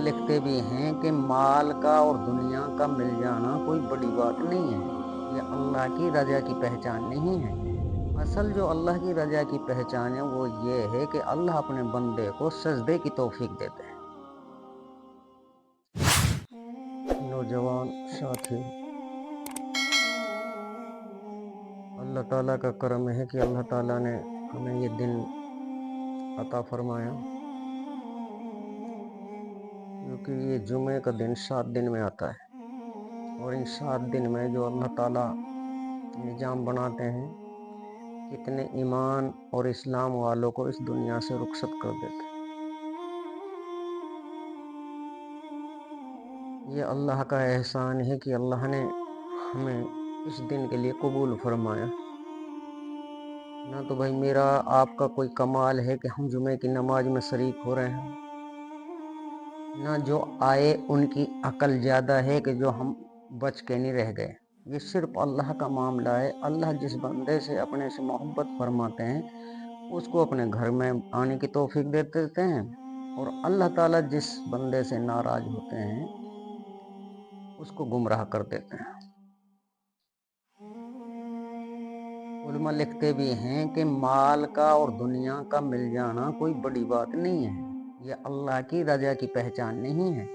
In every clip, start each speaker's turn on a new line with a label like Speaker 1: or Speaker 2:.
Speaker 1: لکھتے بھی ہیں کہ مال کا اور دنیا کا مل جانا کوئی بڑی بات نہیں ہے، یہ اللہ کی رضا کی پہچان نہیں ہے۔ اصل جو اللہ کی رضا کی پہچان ہے وہ یہ ہے کہ اللہ اپنے بندے کو سجدے کی توفیق دیتے ہیں۔ نوجوان ساتھی، اللہ تعالیٰ کا کرم ہے کہ اللہ تعالیٰ نے ہمیں یہ دن عطا فرمایا، کیونکہ یہ جمعے کا دن 7 دن میں آتا ہے، اور ان 7 دن میں جو اللہ تعالیٰ نظام بناتے ہیں، کتنے ایمان اور اسلام والوں کو اس دنیا سے رخصت کر دیتے ہیں۔ یہ اللہ کا احسان ہے کہ اللہ نے ہمیں اس دن کے لیے قبول فرمایا۔ نہ تو بھائی میرا آپ کا کوئی کمال ہے کہ ہم جمعے کی نماز میں شریک ہو رہے ہیں، نہ جو آئے ان کی عقل زیادہ ہے کہ جو ہم بچ کے نہیں رہ گئے۔ یہ صرف اللہ کا معاملہ ہے۔ اللہ جس بندے سے اپنے سے محبت فرماتے ہیں اس کو اپنے گھر میں آنے کی توفیق دے دیتے ہیں، اور اللہ تعالیٰ جس بندے سے ناراض ہوتے ہیں اس کو گمراہ کر دیتے ہیں۔ علماء لکھتے بھی ہیں کہ مال کا اور دنیا کا مل جانا کوئی بڑی بات نہیں ہے، یہ اللہ کی رضا کی پہچان نہیں ہے۔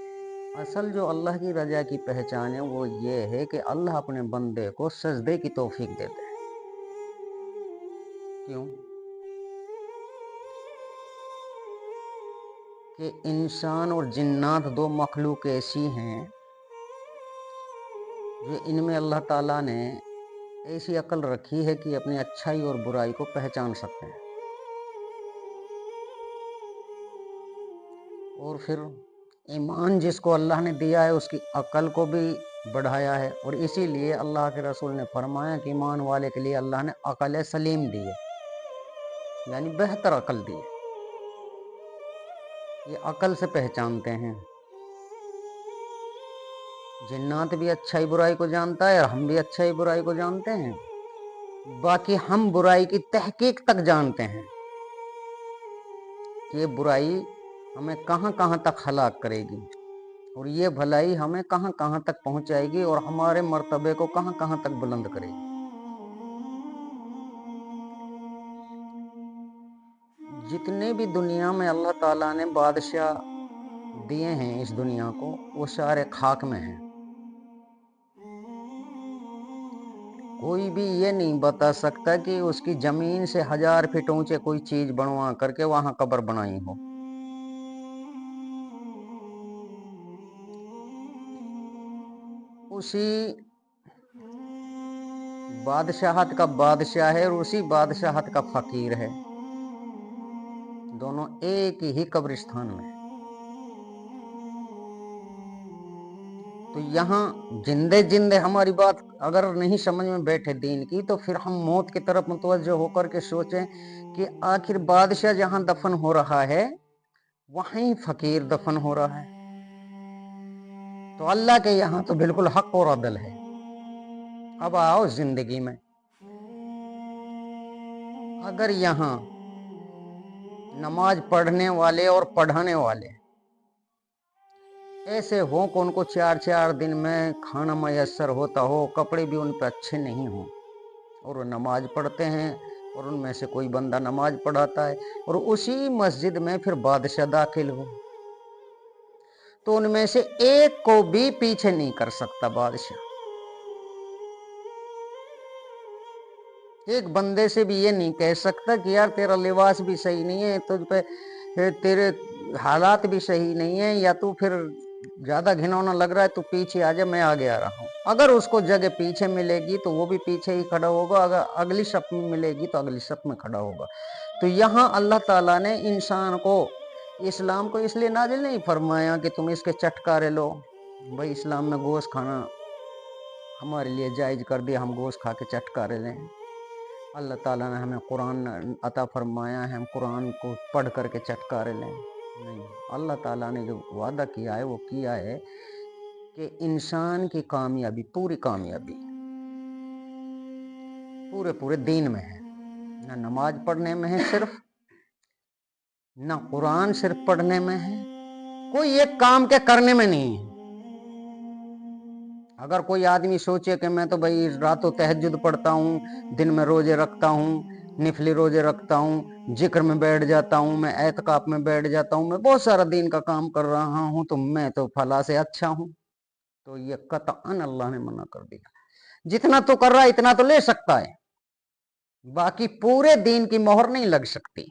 Speaker 1: اصل جو اللہ کی رضا کی پہچان ہے وہ یہ ہے کہ اللہ اپنے بندے کو سجدے کی توفیق دیتے ہیں۔ کیوں؟ کہ انسان اور جنات دو مخلوق ایسی ہیں جو ان میں اللہ تعالیٰ نے ایسی عقل رکھی ہے کہ اپنی اچھائی اور برائی کو پہچان سکتے ہیں، اور پھر ایمان جس کو اللہ نے دیا ہے اس کی عقل کو بھی بڑھایا ہے، اور اسی لیے اللہ کے رسول نے فرمایا کہ ایمان والے کے لیے اللہ نے عقل سلیم دی ہے، یعنی بہتر عقل دی ہے۔ یہ عقل سے پہچانتے ہیں۔ جنات بھی اچھائی برائی کو جانتا ہے اور ہم بھی اچھائی برائی کو جانتے ہیں، باقی ہم برائی کی تحقیق تک جانتے ہیں کہ یہ برائی ہمیں کہاں کہاں تک ہلاک کرے گی، اور یہ بھلائی ہمیں کہاں کہاں تک پہنچائے گی اور ہمارے مرتبے کو کہاں کہاں تک بلند کرے گی۔ جتنے بھی دنیا میں اللہ تعالیٰ نے بادشاہ دیے ہیں اس دنیا کو، وہ سارے خاک میں ہیں۔ کوئی بھی یہ نہیں بتا سکتا کہ اس کی زمین سے 1000 فٹ اونچے کوئی چیز بنوا کر کے وہاں قبر بنائی ہو۔ اسی بادشاہت کا بادشاہ ہے اور اسی بادشاہت کا فقیر ہے، دونوں ایک ہی قبرستان میں۔ تو یہاں جندے ہماری بات اگر نہیں سمجھ میں بیٹھے دین کی، تو پھر ہم موت کی طرف متوجہ ہو کر کے سوچیں کہ آخر بادشاہ جہاں دفن ہو رہا ہے وہیں فقیر دفن ہو رہا ہے، تو اللہ کے یہاں تو بالکل حق اور عدل ہے۔ اب آؤ زندگی میں، اگر یہاں نماز پڑھنے والے اور پڑھانے والے ایسے ہوں کہ ان کو 4 دن میں کھانا میسر ہوتا ہو، کپڑے بھی ان پہ اچھے نہیں ہوں، اور وہ نماز پڑھتے ہیں، اور ان میں سے کوئی بندہ نماز پڑھاتا ہے، اور اسی مسجد میں پھر بادشاہ داخل ہو، تو ان میں سے ایک کو بھی پیچھے نہیں کر سکتا بادشاہ۔ ایک بندے سے بھی یہ نہیں کہہ سکتا کہ یار تیرا لباس بھی صحیح نہیں ہے، تجھ پہ تیرے حالات بھی صحیح نہیں ہیں، یا تو پھر زیادہ گھنونا لگ رہا ہے تو پیچھے آ جا، میں آگے آ رہا ہوں۔ اگر اس کو جگہ پیچھے ملے گی تو وہ بھی پیچھے ہی کھڑا ہوگا، اگر اگلی صف میں ملے گی تو اگلی صف میں کھڑا ہوگا۔ تو یہاں اللہ تعالیٰ نے انسان کو، اسلام کو اس لیے نازل نہیں فرمایا کہ تم اس کے چٹکارے لو۔ بھائی اسلام میں گوشت کھانا ہمارے لیے جائز کر دیا، ہم گوشت کھا کے چٹکارے لیں۔ اللہ تعالیٰ نے ہمیں قرآن عطا فرمایا ہے، ہم قرآن کو پڑھ کر کے چٹکارے لیں؟ نہیں، اللہ تعالیٰ نے جو وعدہ کیا ہے وہ کیا ہے کہ انسان کی کامیابی، پوری کامیابی پورے دین میں ہے، نہ نماز پڑھنے میں ہے صرف، نہ قرآن صرف پڑھنے میں ہے، कोई एक काम के करने में नहीं है। अगर कोई आदमी सोचे कि मैं तो भाई रातों तहज्जुद पढ़ता हूँ, दिन में रोजे रखता हूँ, निफली रोजे रखता हूँ, जिक्र में बैठ जाता हूँ, मैं एतकाफ में बैठ जाता हूँ, मैं बहुत सारा दीन का काम कर रहा हूँ, तो मैं तो फला से अच्छा हूँ, तो ये कतअन अल्लाह ने मना कर दिया। जितना तो कर रहा है इतना तो ले सकता है, बाकी पूरे दीन की मोहर नहीं लग सकती।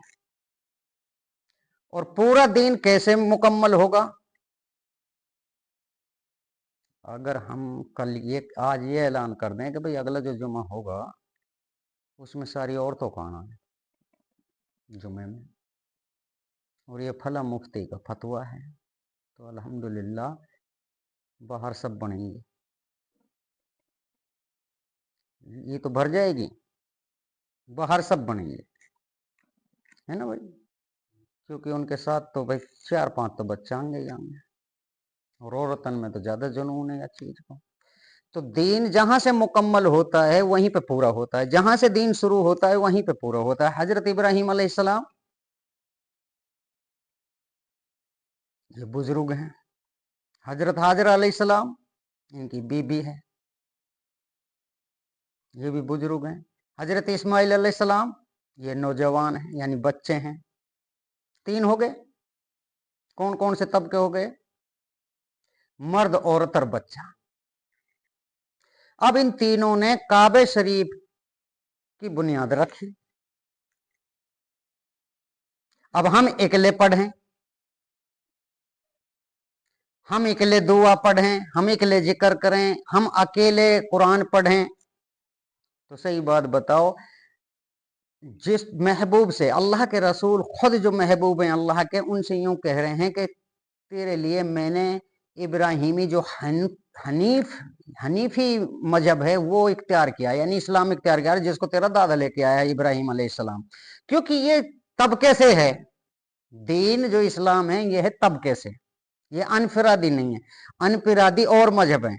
Speaker 1: और पूरा दीन कैसे मुकम्मल होगा? अगर हम कल ये आज ये ऐलान कर दें कि भाई अगला जो जुमा होगा उसमें सारी औरतों को आना है जुमे में, और ये फला मुफ्ती का फतवा है, तो अल्हम्दुलिल्लाह बाहर सब बनेंगे, ये तो भर जाएगी, बाहर सब बनेंगे, है ना भाई? क्योंकि उनके साथ तो भाई 4-5 तो बच्चे आएंगे ही आएंगे, और औरतन में तो ज्यादा जुनून है या चीज को। तो दीन जहां से मुकम्मल होता है वहीं पे पूरा होता है, जहां से दीन शुरू होता है वहीं पे पूरा होता है। हजरत इब्राहिम अलैहिस्सलाम ये बुजुर्ग हैं, हजरत हाजरा अलैहिस्सलाम इनकी बीबी है, ये भी बुजुर्ग हैं। हजरत इस्माइल अलैहिस्सलाम ये नौजवान हैं, यानी बच्चे हैं। 3 हो गए। कौन कौन से तबके हो गए? मर्द, औरत और बच्चा। अब इन तीनों ने काबे शरीफ की बुनियाद रखी। अब हम अकेले पढ़ें, हम अकेले दुआ पढ़ें, हम अकेले जिक्र करें, हम अकेले कुरान पढ़ें, तो सही बात बताओ, जिस महबूब से अल्लाह के रसूल खुद जो महबूब हैं अल्लाह के, उनसे यूं कह रहे हैं कि तेरे लिए मैंने इब्राहिमी जो हनीफी मजहब है वो इख्तियार किया, यानी इस्लाम इख्तियार किया, जिसको तेरा दादा लेके आया है इब्राहिम अलैहिस्सलाम। क्योंकि ये तबके से है, दीन जो इस्लाम है ये है तबके से, ये अनफरादी नहीं है। अनफरादी और मजहब है,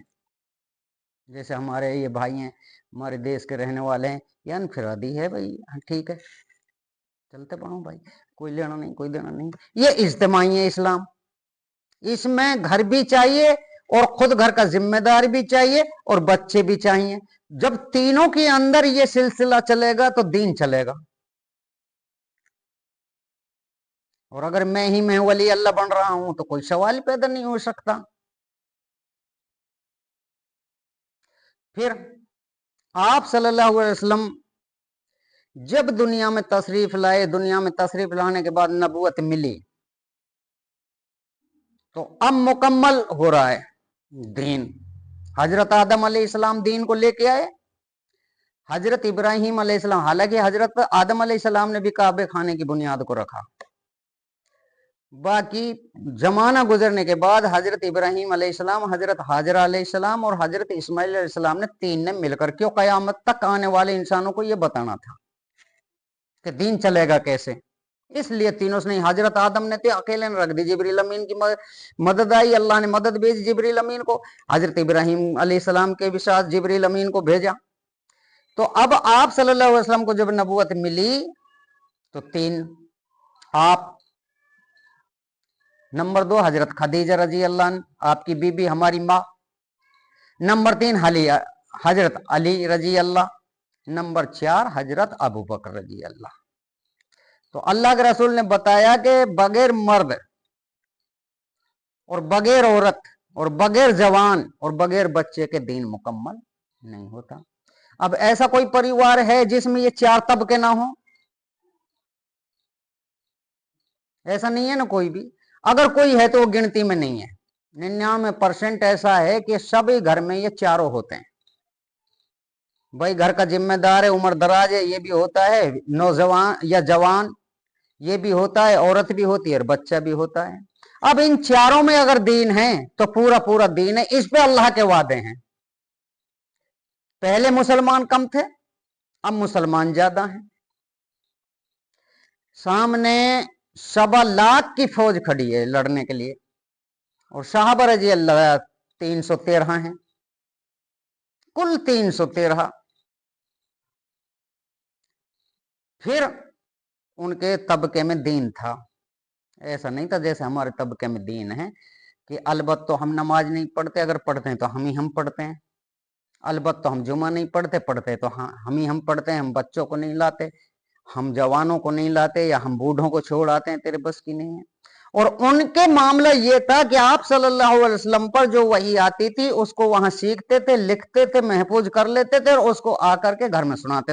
Speaker 1: जैसे हमारे ये भाई हैं, हमारे देश के रहने वाले हैं, ये अनफरादी है भाई, ठीक है चलते पड़ो भाई, कोई लेना नहीं कोई देना नहीं। ये इज्तिमाई है इस्लाम, इसमें घर भी चाहिए और खुद घर का जिम्मेदार भी चाहिए और बच्चे भी चाहिए। जब तीनों के अंदर ये सिलसिला चलेगा तो दीन चलेगा। और अगर मैं वली अल्लाह बन रहा हूं तो कोई सवाल पैदा नहीं हो सकता। फिर आप सल्लल्लाहु अलैहि वसल्लम जब दुनिया में तशरीफ लाए, दुनिया में तशरीफ लाने के बाद नबूवत मिली, तो अब मुकम्मल हो रहा है दीन। हजरत आदम अलैहिस्सलाम दीन को लेके आए, हजरत इब्राहिम अलैहिस्सलाम, हालांकि हजरत आदम अलैहिस्सलाम ने भी काबे खाने की बुनियाद को रखा, बाकी जमाना गुजरने के बाद हजरत इब्राहिम अलैहिस्सलाम, हजरत हाजरा अलैहिस्सलाम और हजरत इस्माइल अलैहिस्सलाम ने 3 ने मिलकर, क्यों कयामत तक आने वाले इंसानों को यह बताना था कि दीन चलेगा कैसे, इसलिए तीनों से नहीं। हजरत आदम ने तो अकेले ने रख दी, जिब्रील अमीन की मदद आई, अल्लाह ने मदद भेजी जिब्रील अमीन को, हजरत इब्राहिम अलैहिस्सलाम के भी साथ जिब्रील अमीन को भेजा। तो अब आप सल्लल्लाहु अलैहि वसल्लम को जब नबूवत मिली तो 3 आप, नंबर 2 हजरत खदीजा रजी अल्लाह, आपकी बीबी हमारी माँ, नंबर 3 हजरत अली रजी अल्लाह, नंबर 4 हजरत अबू बकर रजी अल्लाह। तो अल्लाह के रसूल ने बताया कि बगैर मर्द और बगैर औरत और बगैर जवान और बगैर बच्चे के दीन मुकम्मल नहीं होता। अब ऐसा कोई परिवार है जिसमें ये 4 तबके ना हो? ऐसा नहीं है ना कोई भी। अगर कोई है तो वो गिनती में नहीं है। 99% ऐसा है कि सभी घर में ये चारों होते हैं। भाई घर का जिम्मेदार है, उम्र दराज है, ये भी होता है, नौजवान या जवान ये भी होता है, औरत भी होती है और बच्चा भी होता है। अब इन चारों में अगर दीन है तो पूरा पूरा दीन है। इस पे अल्लाह के वादे हैं। पहले मुसलमान कम थे, अब मुसलमान ज्यादा हैं। सामने 1.25 की फौज खड़ी है लड़ने के लिए, और साहबा रजी अल्लाह 313 हैं, कुल 313। फिर उनके तबके में दीन था, ऐसा नहीं था जैसे हमारे तबके में दीन है कि अलबत् तो हम नमाज नहीं पढ़ते, अगर पढ़ते हैं तो हम पढ़ते हैं, अलबत् तो हम जुमा नहीं पढ़ते तो हम पढ़ते हैं, हम बच्चों को नहीं लाते, हम जवानों को नहीं लाते, या हम बूढ़ों को छोड़ आते हैं, तेरे बस की नहीं है। और उनके मामला ये था कि आप सल्लल्लाहु अलैहि वसल्लम पर जो वही आती थी उसको वहां सीखते थे, लिखते थे, महफूज कर लेते थे और उसको आकर के घर में सुनाते थे।